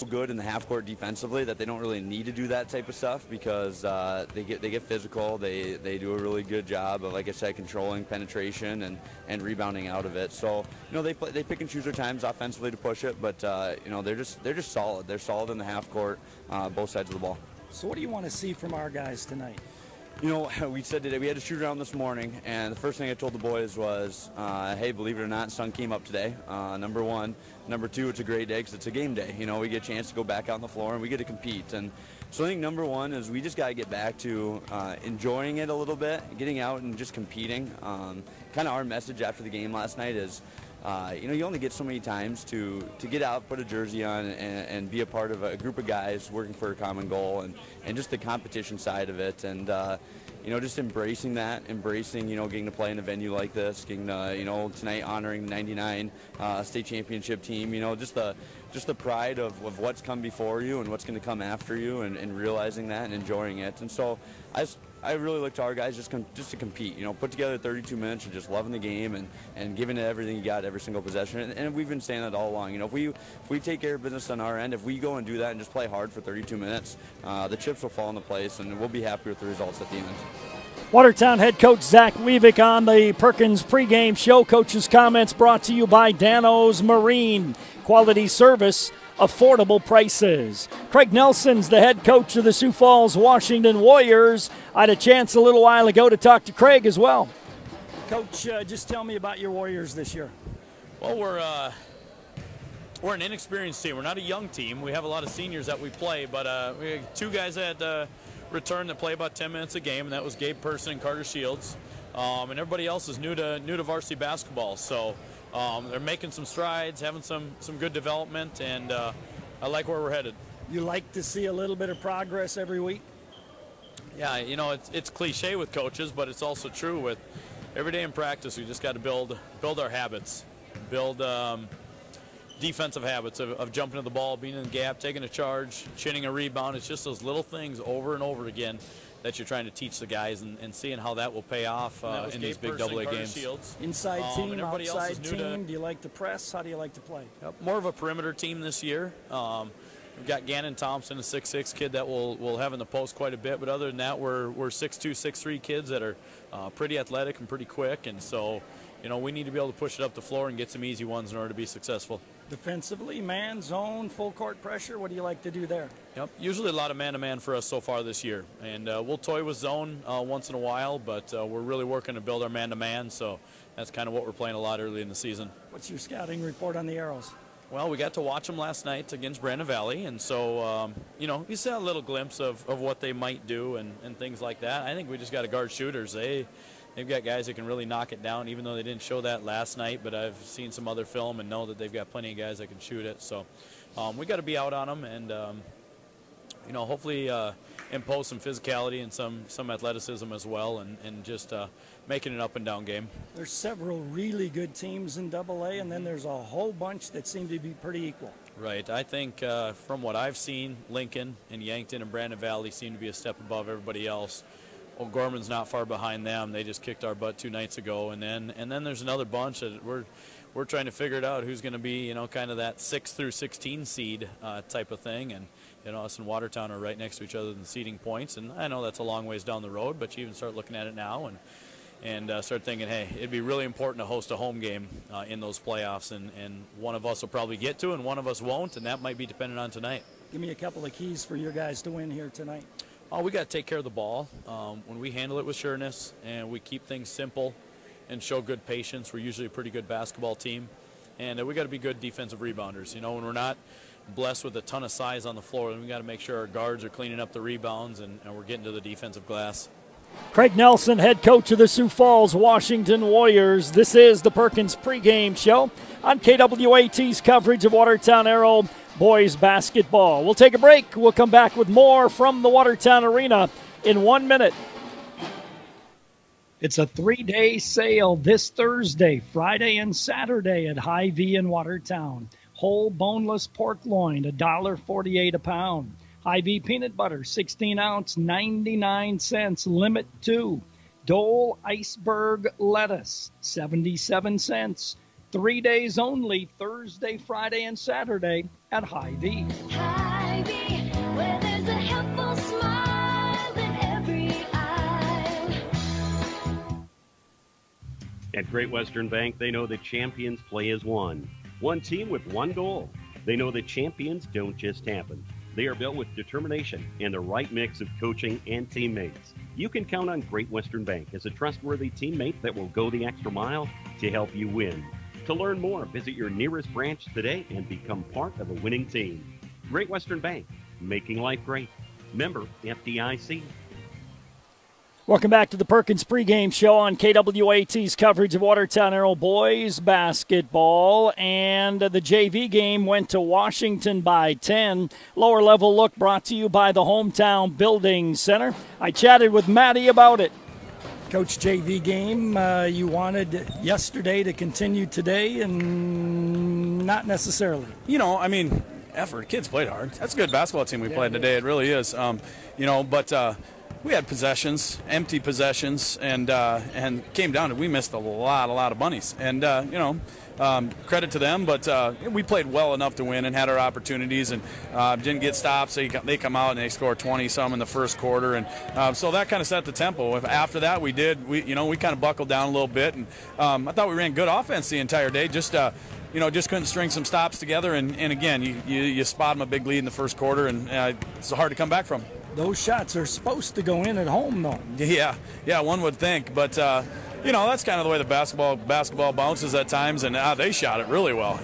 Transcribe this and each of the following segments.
good in the half court defensively that they don't really need to do that type of stuff because they get physical. They do a really good job of, like I said, controlling penetration and rebounding out of it. So they pick and choose their times offensively to push it, but they're just solid. They're solid in the half court, both sides of the ball. So what do you want to see from our guys tonight? We said today we had a shoot around this morning, and the first thing I told the boys was, hey, believe it or not, sun came up today, number one. Number two, it's a great day because it's a game day. We get a chance to go back out on the floor, and we get to compete. And so I think number one is we just got to get back to enjoying it a little bit, getting out and just competing. Kind of our message after the game last night is, you only get so many times to get out, put a jersey on, and be a part of a group of guys working for a common goal, and just the competition side of it, and just embracing that, getting to play in a venue like this, getting tonight honoring the '99 state championship team, just the pride of what's come before you and what's going to come after you, and realizing that and enjoying it. And so I really look to our guys just to compete, put together 32 minutes and just loving the game and giving it everything you got every single possession. And we've been saying that all along. If we take care of business on our end, if we go and do that and just play hard for 32 minutes, the chips will fall into place and we'll be happy with the results at the end. Watertown head coach Zach Weavick on the Perkins pregame show. Coach's comments brought to you by Dano's Marine. Quality service, affordable prices. Craig Nelson's the head coach of the Sioux Falls Washington Warriors. I had a chance a little while ago to talk to Craig as well. Coach, just tell me about your Warriors this year. Well, we're an inexperienced team. We're not a young team. We have a lot of seniors that we play, but we have two guys that return that play about 10 minutes a game, and that was Gabe Person and Carter Shields. And everybody else is new to varsity basketball. So they're making some strides, having some good development, and I like where we're headed. You like to see a little bit of progress every week? Yeah, it's cliche with coaches, but it's also true with every day in practice. We just got to build our habits, build defensive habits of jumping to the ball, being in the gap, taking a charge, chinning a rebound. It's just those little things over and over again that you're trying to teach the guys and seeing how that will pay off in these big AA games. Shields. Inside team, outside team, do you like to press? How do you like to play? More of a perimeter team this year. We've got Gannon Thompson, a 6'6" kid that we'll have in the post quite a bit, but other than that, we're 6'2", 6'3" kids that are pretty athletic and pretty quick, and so we need to be able to push it up the floor and get some easy ones in order to be successful. Defensively, man, zone, full court pressure, what do you like to do there? Yep, usually a lot of man-to-man for us so far this year, and we'll toy with zone once in a while, but we're really working to build our man-to-man, so that's kind of what we're playing a lot early in the season. What's your scouting report on the Arrows? Well, we got to watch them last night against Brandon Valley, and so, you saw a little glimpse of what they might do and things like that. I think we just got to guard shooters. They've got guys that can really knock it down, even though they didn't show that last night, but I've seen some other film and know that they've got plenty of guys that can shoot it. So we got to be out on them and, hopefully impose some physicality and some athleticism as well and just making an up-and-down game. There's several really good teams in AA, and then there's a whole bunch that seem to be pretty equal. Right. I think from what I've seen, Lincoln and Yankton and Brandon Valley seem to be a step above everybody else. O'Gorman's not far behind them. They just kicked our butt 2 nights ago, and then there's another bunch that we're trying to figure it out who's going to be kind of that 6 through 16 seed type of thing, and us and Watertown are right next to each other in the seeding points, and I know that's a long ways down the road, but you even start looking at it now and start thinking, hey, it'd be really important to host a home game in those playoffs, and one of us will probably get to and one of us won't, and that might be dependent on tonight. Give me a couple of keys for your guys to win here tonight. We got to take care of the ball. When we handle it with sureness and we keep things simple and show good patience, we're usually a pretty good basketball team. And we got to be good defensive rebounders. When we're not blessed with a ton of size on the floor, then we got to make sure our guards are cleaning up the rebounds and we're getting to the defensive glass. Craig Nelson, head coach of the Sioux Falls Washington Warriors. This is the Perkins pregame show on KWAT's coverage of Watertown Arrow boys basketball. We'll take a break. We'll come back with more from the Watertown Arena in 1 minute. It's a 3-day sale this Thursday, Friday, and Saturday at Hy-Vee in Watertown. Whole boneless pork loin, $1.48 a pound. Hy-Vee peanut butter, 16 ounce, 99 cents, limit 2. Dole iceberg lettuce, 77 cents. 3 days only, Thursday, Friday, and Saturday at Hy-Vee. Hy-Vee, where there's a helpful smile in every aisle. At Great Western Bank, they know that champions play as one. One team with one goal. They know that champions don't just happen. They are built with determination and the right mix of coaching and teammates. You can count on Great Western Bank as a trustworthy teammate that will go the extra mile to help you win. To learn more, visit your nearest branch today and become part of a winning team. Great Western Bank, making life great. Member FDIC. Welcome back to the Perkins pregame show on KWAT's coverage of Watertown Arrow boys basketball. And the JV game went to Washington by 10. Lower level look brought to you by the Hometown Building Center. I chatted with Matty about it. Coach, JV game, you wanted yesterday to continue today and not necessarily. You know, I mean, effort. Kids played hard. That's a good basketball team we played today. It really is. But we had possessions, empty possessions, and came down to we missed a lot of bunnies. And, credit to them, but we played well enough to win and had our opportunities and didn't get stops. They come out and they score 20-some in the first quarter. And so that kind of set the tempo. After that, we kind of buckled down a little bit. And I thought we ran good offense the entire day. Just couldn't string some stops together. And again, you spot them a big lead in the first quarter, and it's hard to come back from. Those shots are supposed to go in at home, though. Yeah, one would think. But, that's kind of the way the basketball bounces at times, and they shot it really well,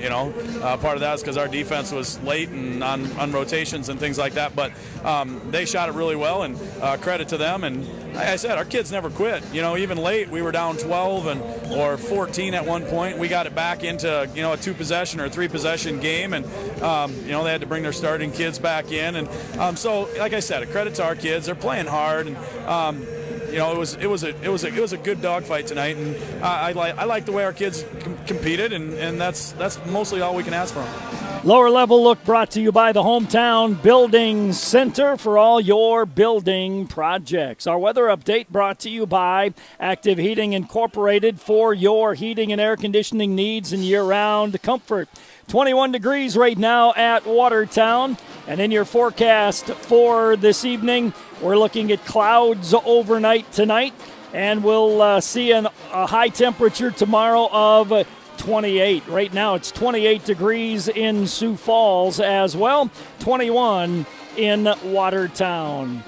Part of that is because our defense was late and on rotations and things like that. But they shot it really well, and credit to them. And like I said, our kids never quit. Even late, we were down 12 or 14 at one point. We got it back into, a two-possession or a three-possession game, and, they had to bring their starting kids back in. And so, like I said, a credit to our kids. They're playing hard, and it was a good dogfight tonight, and I like the way our kids competed, and that's mostly all we can ask for them. Lower level look brought to you by the Hometown Building Center for all your building projects. Our weather update brought to you by Active Heating Incorporated for your heating and air conditioning needs and year-round comfort. 21 degrees right now at Watertown. And in your forecast for this evening, we're looking at clouds overnight tonight. And we'll see a high temperature tomorrow of 28. Right now it's 28 degrees in Sioux Falls as well. 21 in Watertown.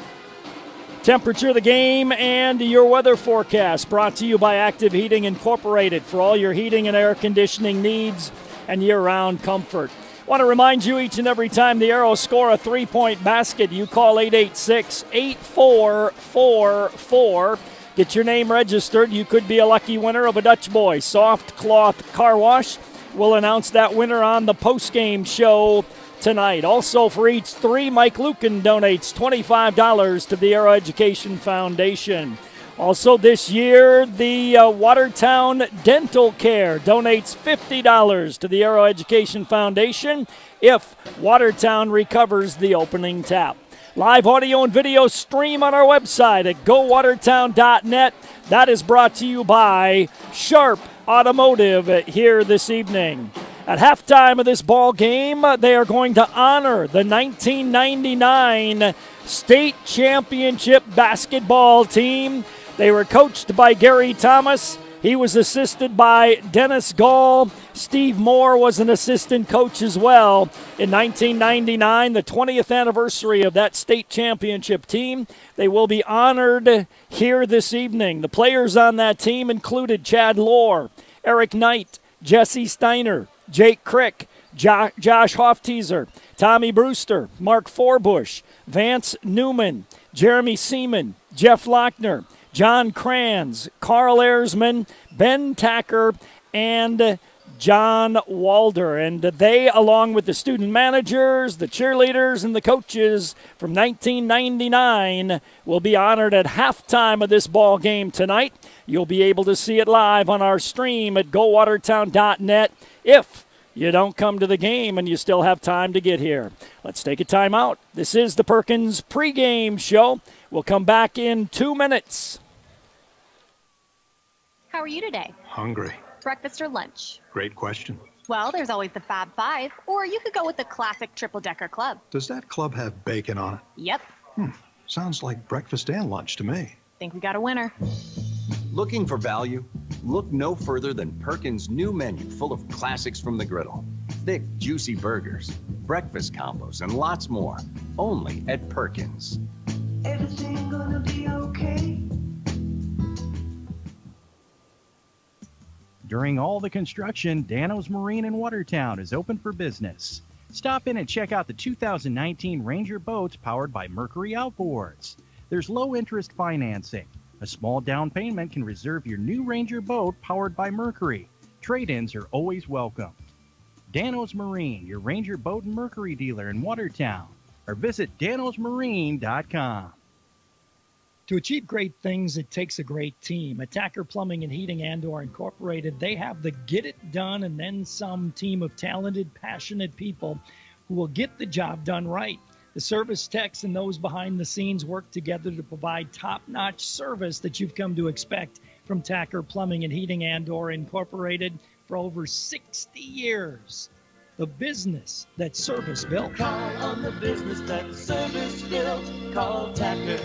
Temperature of the game and your weather forecast brought to you by Active Heating Incorporated for all your heating and air conditioning needs and year-round comfort. I want to remind you each and every time the Arrows score a three-point basket, you call 886-8444. Get your name registered. You could be a lucky winner of a Dutch Boy Soft Cloth Car Wash. We'll announce that winner on the post-game show tonight. Also, for each three, Mike Lucan donates $25 to the Arrow Education Foundation. Also this year, the Watertown Dental Care donates $50 to the Arrow Education Foundation if Watertown recovers the opening tap. Live audio and video stream on our website at gowatertown.net. That is brought to you by Sharp Automotive here this evening. At halftime of this ball game, they are going to honor the 1999 state championship basketball team. They were coached by Gary Thomas. He was assisted by Dennis Gall. Steve Moore was an assistant coach as well. In 1999, the 20th anniversary of that state championship team, they will be honored here this evening. The players on that team included Chad Lohr, Eric Knight, Jesse Steiner, Jake Crick, Josh Hofteaser, Tommy Brewster, Mark Forbush, Vance Newman, Jeremy Seaman, Jeff Lochner, John Kranz, Carl Ersman, Ben Tacker, and John Walder. And they, along with the student managers, the cheerleaders, and the coaches from 1999, will be honored at halftime of this ball game tonight. You'll be able to see it live on our stream at gowatertown.net if you don't come to the game and you still have time to get here. Let's take a timeout. This is the Perkins pregame show. We'll come back in 2 minutes. How are you today? Hungry. breakfast or lunch? Great question. Well, there's always the Fab Five, or you could go with the classic triple-decker club. Does that club have bacon on it? Yep. Sounds like breakfast and lunch to me. Think we got a winner. Looking for value? Look no further than Perkins' new menu full of classics from the griddle. Thick, juicy burgers, breakfast combos, and lots more. Only at Perkins. Everything gonna be okay. During all the construction, Dano's Marine in Watertown is open for business. Stop in and check out the 2019 Ranger boats powered by Mercury Outboards. There's low-interest financing. A small down payment can reserve your new Ranger boat powered by Mercury. Trade-ins are always welcome. Dano's Marine, your Ranger boat and Mercury dealer in Watertown. Or visit danosmarine.com. To achieve great things, it takes a great team. Attacker Plumbing and Heating Andor Incorporated, they have the get it done and then some team of talented, passionate people who will get the job done right. The service techs and those behind the scenes work together to provide top-notch service that you've come to expect from Tacker Plumbing and Heating Andor Incorporated for over 60 years. The business that service built. Call on the business that service built. Call Tacker.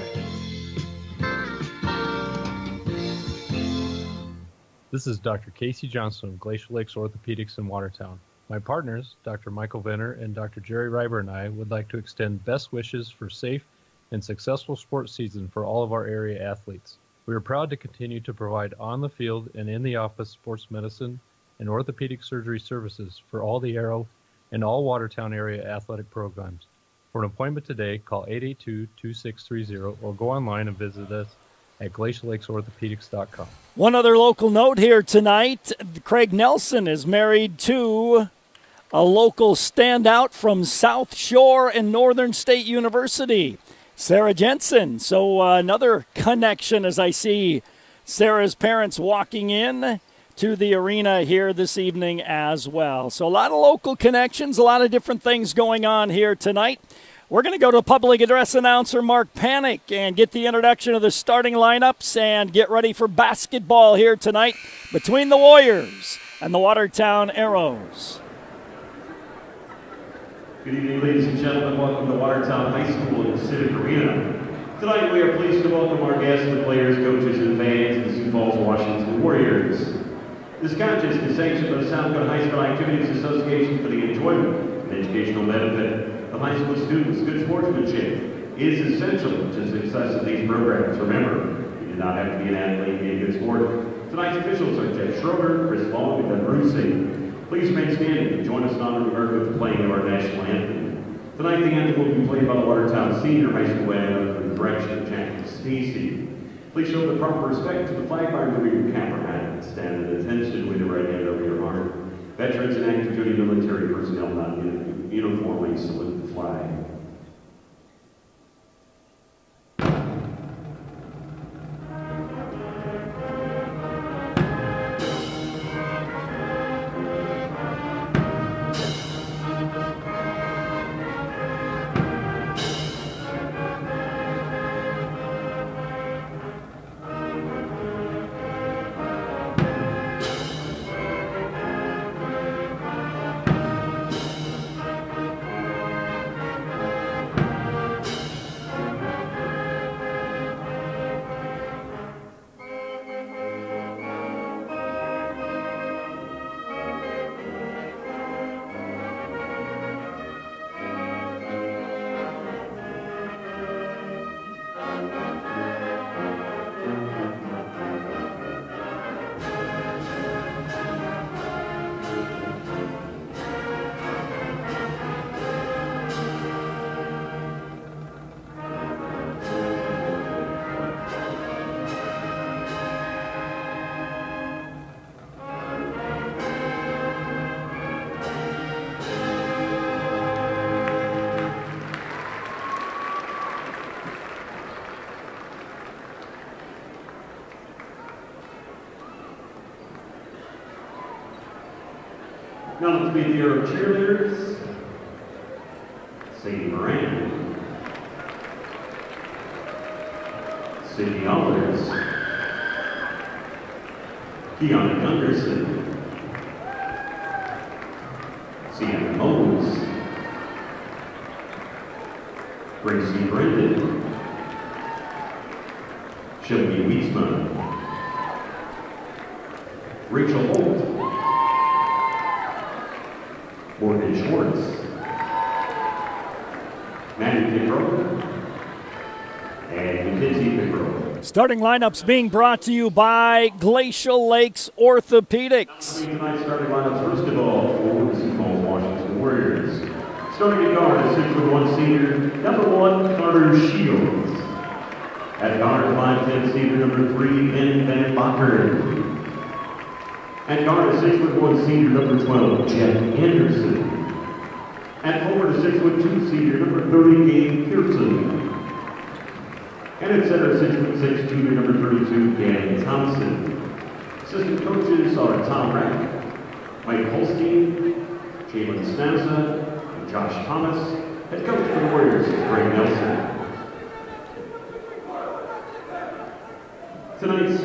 This is Dr. Casey Johnson of Glacial Lakes Orthopedics in Watertown. My partners, Dr. Michael Venner and Dr. Jerry Reiber, and I would like to extend best wishes for safe and successful sports season for all of our area athletes. We are proud to continue to provide on the field and in the office sports medicine and orthopedic surgery services for all the Aero and all Watertown area athletic programs. For an appointment today, call 882-2630 or go online and visit us at glaciallakes.orthopedics.com. One other local note here tonight. Craig Nelson is married to a local standout from South Shore and Northern State University, Sarah Jensen. So another connection as I see Sarah's parents walking in to the arena here this evening as well. So a lot of local connections, a lot of different things going on here tonight. We're going to go to public address announcer Mark Panic and get the introduction of the starting lineups and get ready for basketball here tonight between the Warriors and the Watertown Arrows. Good evening, ladies and gentlemen. Welcome to Watertown High School in the Civic Arena. Tonight we are pleased to welcome our guests, the players, coaches, and fans of the Sioux Falls, Washington Warriors. This contest is sanctioned by the South Dakota High School Activities Association for the enjoyment and educational benefit of high school students. Good sportsmanship is essential to the success of these programs. Remember, you do not have to be an athlete to be a good sport. Tonight's officials are Jeff Schroeder, Chris Long, and Doug Brucey. Please remain standing and join us in honor of America with the playing of our national anthem. Tonight, the anthem will be played by the Watertown Senior High School Band under the direction of Jack Stacy. Please show the proper respect to the flag by removing your cap or hat and stand at attention with the right hand over your heart. Veterans and active duty military personnel not uniformly salute the flag. Now let's meet the Aero cheerleaders. Sadie Moran, Sydney Allers, Kiana Gunderson, Gracie Brendan, Shelby Wietzman, Rachel Holt, Morgan Schwartz, Maddie Pickrow, and Mackenzie Pickrow. Starting lineups being brought to you by Glacial Lakes Orthopedics. Tonight's starting lineup, first of all, for the Sioux Falls, Washington Warriors. Starting at guard, 6'1" senior, number 1, Carter Shields. At guard, 5'10" senior, number 3, Ben Van Bakker. At guard, 6'1" senior, number 12, Jeff Anderson. At forward, 6'2" senior, number 30, Gabe Pearson. And at center, 6'6", junior, number 32, Dan Thompson. Assistant coaches are Tom Rack, Mike Holstein, Jalen Snazza, and Josh Thomas. Head coach for the Warriors is Greg Nelson. Tonight's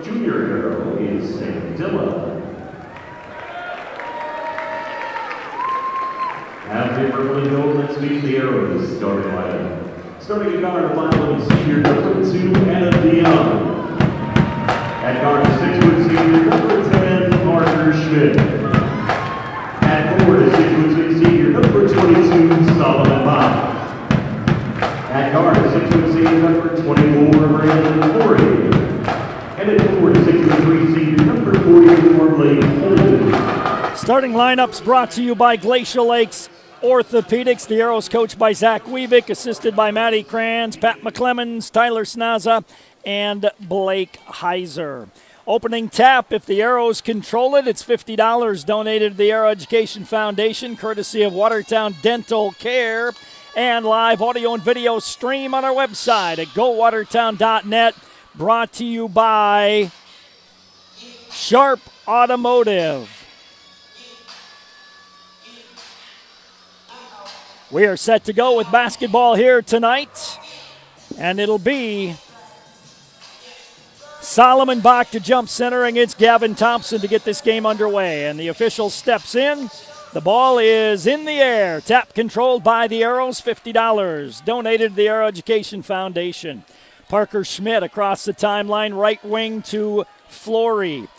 junior arrow is Sam Dilla. After purple and gold, let's meet the arrows starting lineup. Starting at guard, 5'1" senior, number 2, Anna Dion. At guard, 6' senior, number 10, Parker Schmidt. At forward, 6' senior, number 22, Solomon Bach. At guard, 6' senior, number 24, Brandon Corey. And at forward, 6'3" senior, number 44, Blake Holden. Starting lineups brought to you by Glacial Lakes Orthopedics. The Arrows coached by Zach Weavick, assisted by Matty Kranz, Pat McClemens, Tyler Snaza, and Blake Heiser. Opening tap, if the Arrows control it, it's $50 donated to the Arrow Education Foundation, courtesy of Watertown Dental Care, and live audio and video stream on our website at gowatertown.net, brought to you by Sharp Automotive. We are set to go with basketball here tonight, and it'll be Solomon Bach to jump center against Gavin Thompson to get this game underway. And the official steps in. The ball is in the air. Tap controlled by the Arrows, $50 donated to the Arrow Education Foundation. Parker Schmidt across the timeline, right wing to Flory.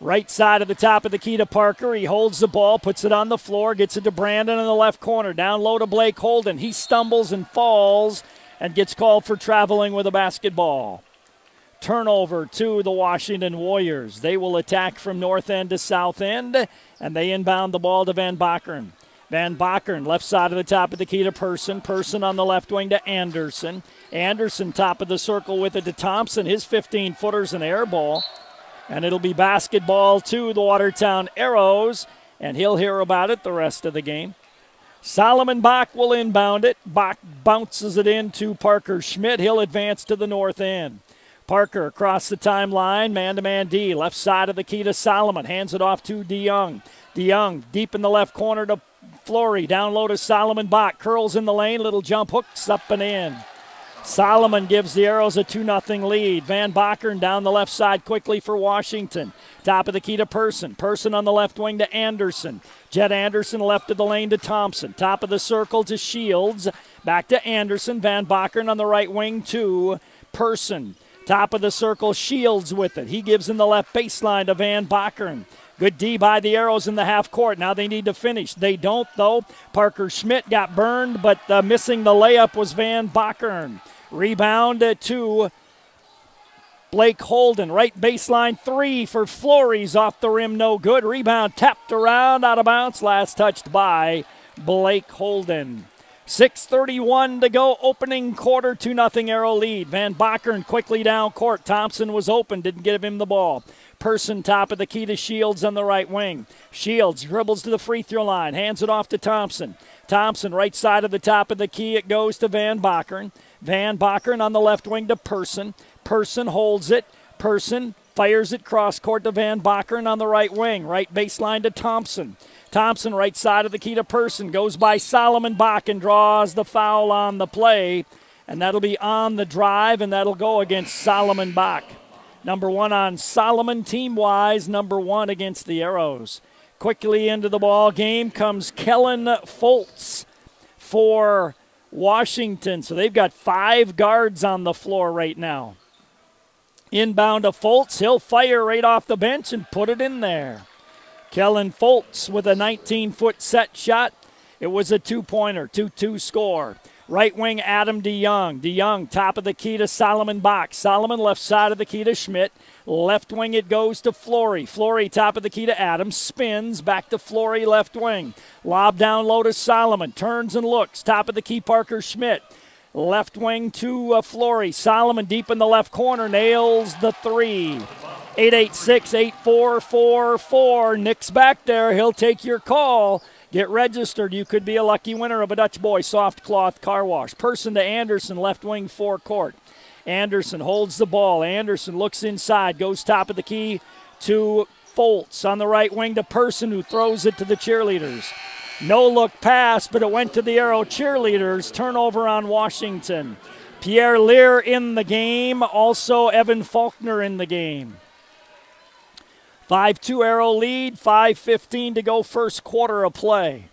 Right side of the top of the key to Parker. He holds the ball, puts it on the floor, gets it to Brandon in the left corner. Down low to Blake Holden. He stumbles and falls and gets called for traveling with a basketball. Turnover to the Washington Warriors. They will attack from north end to south end, and they inbound the ball to Van Bakkeren. Van Bakkeren, left side of the top of the key to Person. Person on the left wing to Anderson. Anderson, top of the circle with it to Thompson. His 15-footer's an air ball. And it'll be basketball to the Watertown Arrows, and he'll hear about it the rest of the game. Solomon Bach will inbound it. Bach bounces it into Parker Schmidt. He'll advance to the north end. Parker across the timeline, man-to-man D. Left side of the key to Solomon. Hands it off to DeYoung. DeYoung deep in the left corner to Flory. Down low to Solomon Bach. Curls in the lane. Little jump hooks up and in. Solomon gives the Arrows a 2-0 lead. Van Bakkeren down the left side quickly for Washington. Top of the key to Person. Person on the left wing to Anderson. Jet Anderson left of the lane to Thompson. Top of the circle to Shields. Back to Anderson. Van Bakkeren on the right wing to Person. Top of the circle, Shields with it. He gives in the left baseline to Van Bakkeren. Good D by the Arrows in the half court. Now they need to finish. They don't, though. Parker Schmidt got burned, but missing the layup was Van Bakkeren. Rebound to Blake Holden. Right baseline three for Flory's off the rim. No good. Rebound tapped around, out of bounds. Last touched by Blake Holden. 6:31 to go. Opening quarter, 2-0 Arrow lead. Van Bakkeren quickly down court. Thompson was open. Didn't give him the ball. Person top of the key to Shields on the right wing. Shields dribbles to the free throw line. Hands it off to Thompson. Thompson right side of the top of the key. It goes to Van Bakkeren. Van Bakkeren on the left wing to Person. Person holds it. Person fires it cross court to Van Bakkeren on the right wing. Right baseline to Thompson. Thompson right side of the key to Person. Goes by Solomon Bach and draws the foul on the play. And that'll be on the drive, and that'll go against Solomon Bach. Number one on Solomon, team-wise, number one against the Arrows. Quickly into the ball game comes Kellen Foltz for Washington. So they've got 5 guards on the floor right now. Inbound to Foltz. He'll fire right off the bench and put it in there. Kellen Foltz with a 19-foot set shot. It was a 2-pointer, 2-2 score. Right wing, Adam DeYoung. DeYoung, top of the key to Solomon Bach. Solomon, left side of the key to Schmidt. Left wing, it goes to Flory. Flory, top of the key to Adams. Spins, back to Flory, left wing. Lob down low to Solomon. Turns and looks. Top of the key, Parker Schmidt. Left wing to Flory. Solomon deep in the left corner. Nails the 3. 886-8444. Nick's back there. He'll take your call. Get registered. You could be a lucky winner of a Dutch Boy soft cloth car wash. Person to Anderson, left wing forecourt. Anderson holds the ball. Anderson looks inside, goes top of the key to Foltz. On the right wing to Person, who throws it to the cheerleaders. No look pass, but it went to the Arrow cheerleaders. Turnover on Washington. Pierre Lear in the game. Also Evan Faulkner in the game. 5-2 Arrow lead, 5:15 to go, first quarter of play.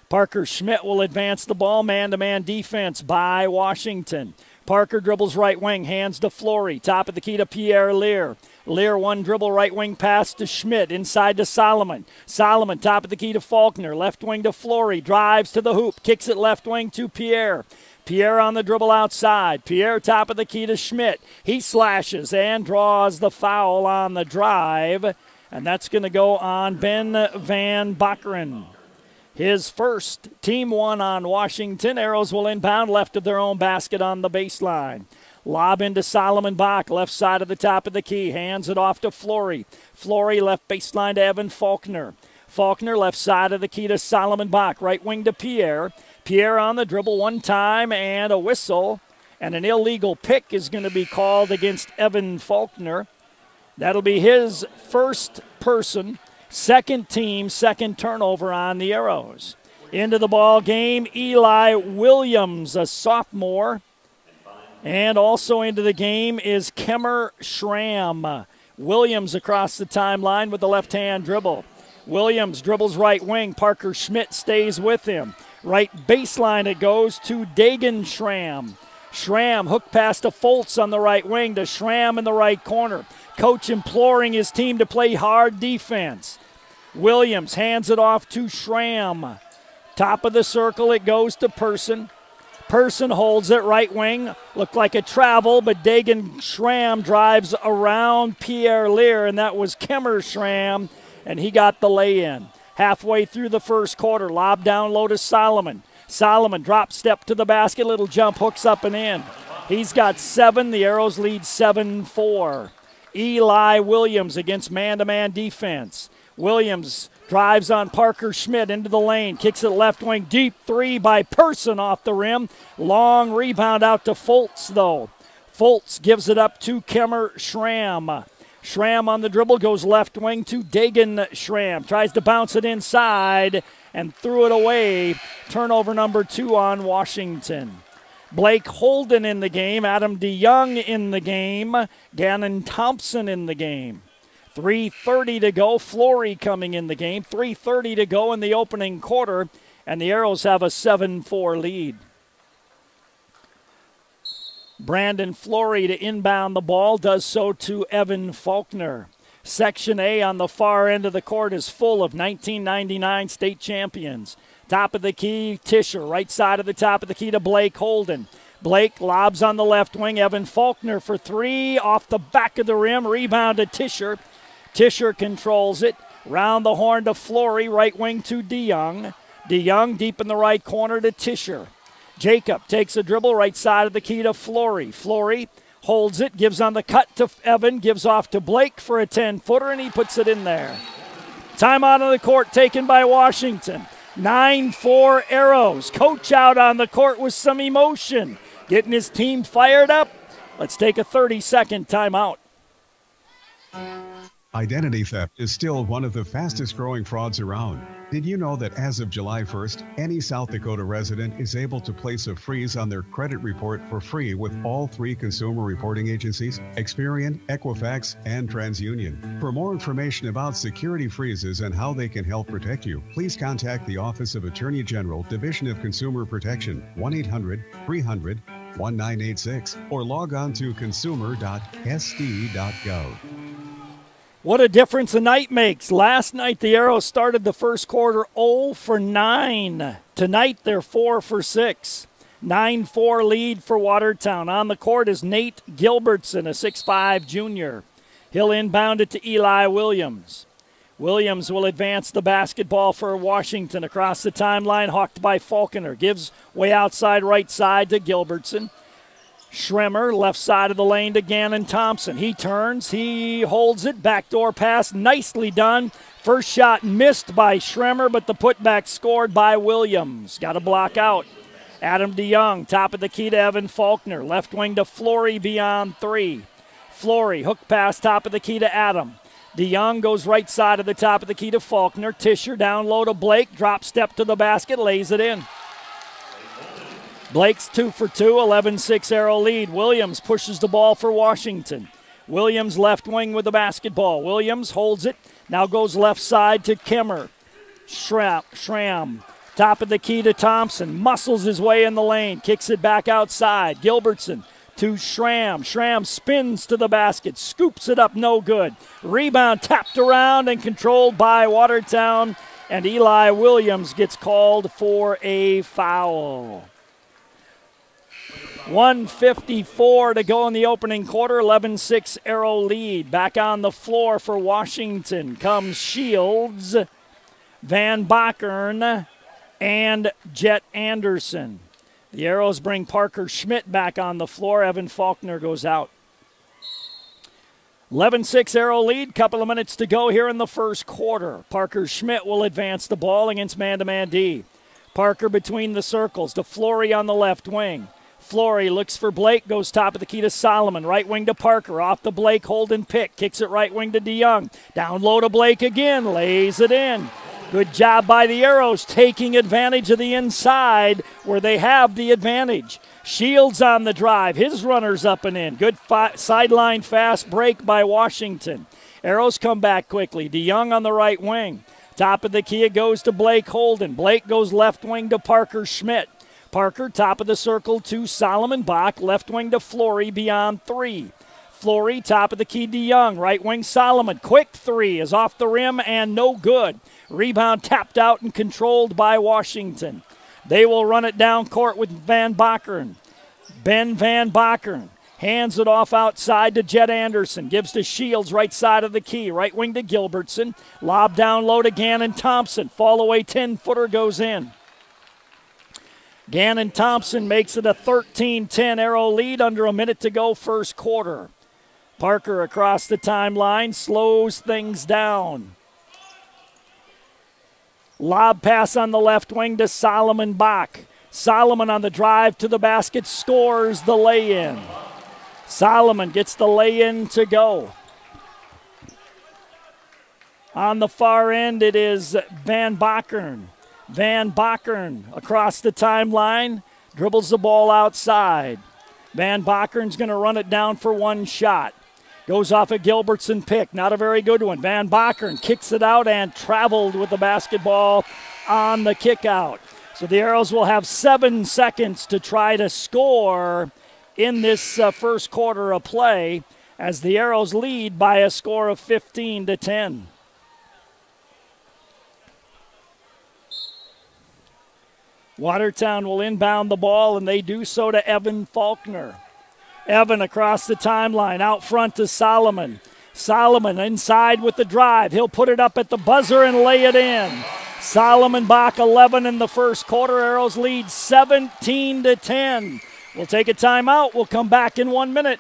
Parker Schmidt will advance the ball, man-to-man defense by Washington. Parker dribbles right wing, hands to Flory, top of the key to Pierre Lear. Lear, one dribble, right wing pass to Schmidt, inside to Solomon. Solomon, top of the key to Faulkner, left wing to Flory, drives to the hoop, kicks it left wing to Pierre. Pierre on the dribble outside. Pierre top of the key to Schmidt. He slashes and draws the foul on the drive, and that's going to go on Ben Van Bakeren. His first, team 1 on Washington. Arrows will inbound left of their own basket on the baseline. Lob into Solomon Bach, left side of the top of the key. Hands it off to Flory. Flory left baseline to Evan Faulkner. Faulkner left side of the key to Solomon Bach. Right wing to Pierre. Pierre on the dribble one time and a whistle. And an illegal pick is going to be called against Evan Faulkner. That'll be his first person, second team, second turnover on the Arrows. Into the ball game, Eli Williams, a sophomore. And also into the game is Kemmer Schramm. Williams across the timeline with the left-hand dribble. Williams dribbles right wing. Parker Schmidt stays with him. Right baseline it goes to Dagan Schramm. Schramm hook pass to Foltz on the right wing to Schramm in the right corner. Coach imploring his team to play hard defense. Williams hands it off to Schramm. Top of the circle it goes to Person. Person holds it right wing. Looked like a travel, but Dagan Schramm drives around Pierre Lear, and that was Kemmer Schramm, and he got the lay-in. Halfway through the first quarter, lob down low to Solomon. Solomon drop step to the basket, little jump, hooks up and in. He's got 7. The Arrows lead 7-4. Eli Williams against man-to-man defense. Williams drives on Parker Schmidt into the lane, kicks it left wing, deep 3 by Person off the rim. Long rebound out to Foltz, though. Foltz gives it up to Kemmer Schramm. Schramm on the dribble goes left wing to Dagan Schramm. Tries to bounce it inside and threw it away. Turnover number 2 on Washington. Blake Holden in the game. Adam DeYoung in the game. Gannon Thompson in the game. 3:30 to go. Flory coming in the game. 3:30 to go in the opening quarter. And the Arrows have a 7-4 lead. Brandon Flory to inbound the ball, does so to Evan Faulkner. Section A on the far end of the court is full of 1999 state champions. Top of the key, Tischer. Right side of the top of the key to Blake Holden. Blake lobs on the left wing. Evan Faulkner for 3 off the back of the rim. Rebound to Tischer. Tischer controls it. Round the horn to Flory. Right wing to DeYoung. DeYoung deep in the right corner to Tischer. Jacob takes a dribble right side of the key to Flory. Flory holds it, gives on the cut to Evan, gives off to Blake for a 10-footer, and he puts it in there. Timeout on the court taken by Washington. 9-4 Arrows. Coach out on the court with some emotion, getting his team fired up. Let's take a 30-second timeout. Identity theft is still one of the fastest growing frauds around. Did you know that as of July 1st, any South Dakota resident is able to place a freeze on their credit report for free with all 3 consumer reporting agencies, Experian, Equifax, and TransUnion? For more information about security freezes and how they can help protect you, please contact the Office of Attorney General, Division of Consumer Protection, 1-800-300-1986, or log on to consumer.sd.gov. What a difference a night makes. Last night, the Arrows started the first quarter 0 for 9. Tonight, they're 4 for 6. 9-4 lead for Watertown. On the court is Nate Gilbertson, a 6'5 junior. He'll inbound it to Eli Williams. Williams will advance the basketball for Washington across the timeline, hawked by Falconer. Gives way outside right side to Gilbertson. Schremer, left side of the lane to Gannon Thompson. He turns, he holds it, backdoor pass, nicely done. First shot missed by Schremer, but the putback scored by Williams. Got a block out. Adam DeYoung, top of the key to Evan Faulkner. Left wing to Flory beyond 3. Flory, hook pass, top of the key to Adam. DeYoung goes right side of the top of the key to Faulkner. Tischer down low to Blake, drop step to the basket, lays it in. Blake's 2 for 2, 11-6 Arrow lead. Williams pushes the ball for Washington. Williams left wing with the basketball. Williams holds it, now goes left side to Kimmer. Schramm, top of the key to Thompson, muscles his way in the lane, kicks it back outside. Gilbertson to Schramm. Schramm spins to the basket, scoops it up, no good. Rebound tapped around and controlled by Watertown, and Eli Williams gets called for a foul. 1:54 to go in the opening quarter, 11-6 Arrow lead. Back on the floor for Washington comes Shields, Van Bakern, and Jet Anderson. The Arrows bring Parker Schmidt back on the floor. Evan Faulkner goes out. 11-6 Arrow lead, couple of minutes to go here in the first quarter. Parker Schmidt will advance the ball against man-to-man D. Parker between the circles to Flory on the left wing. Flory looks for Blake, goes top of the key to Solomon. Right wing to Parker, off the Blake, Holden pick. Kicks it right wing to DeYoung. Down low to Blake again, lays it in. Good job by the Arrows, taking advantage of the inside where they have the advantage. Shields on the drive, his runner's up and in. Good sideline fast break by Washington. Arrows come back quickly. DeYoung on the right wing. Top of the key, it goes to Blake Holden. Blake goes left wing to Parker Schmidt. Parker, top of the circle to Solomon Bach, left wing to Flory beyond 3. Flory, top of the key DeYoung, right wing Solomon. Quick 3 is off the rim and no good. Rebound tapped out and controlled by Washington. They will run it down court with Van Bakern. Ben Van Bakern hands it off outside to Jet Anderson. Gives to Shields, right side of the key. Right wing to Gilbertson. Lob down low to Gannon Thompson. Fall away 10-footer goes in. Gannon Thompson makes it a 13-10 Arrow lead under a minute to go first quarter. Parker across the timeline slows things down. Lob pass on the left wing to Solomon Bach. Solomon on the drive to the basket, scores the lay-in. Solomon gets the lay-in to go. On the far end, it is Van Bakern. Van Bakern across the timeline, dribbles the ball outside. Van Bakern's going to run it down for one shot. Goes off a Gilbertson pick, not a very good one. Van Bakern kicks it out and traveled with the basketball on the kick out. So the Arrows will have 7 seconds to try to score in this first quarter of play as the Arrows lead by a score of 15-10. Watertown will inbound the ball, and they do so to Evan Faulkner. Evan across the timeline, out front to Solomon. Solomon inside with the drive. He'll put it up at the buzzer and lay it in. Solomon Bach 11 in the first quarter. Arrows lead 17-10. We'll take a timeout. We'll come back in 1 minute.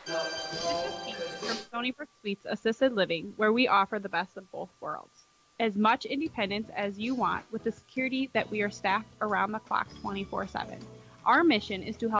From Stony Brook Suites Assisted Living, where we offer the best of both worlds. As much independence as you want with the security that we are staffed around the clock 24/7. Our mission is to help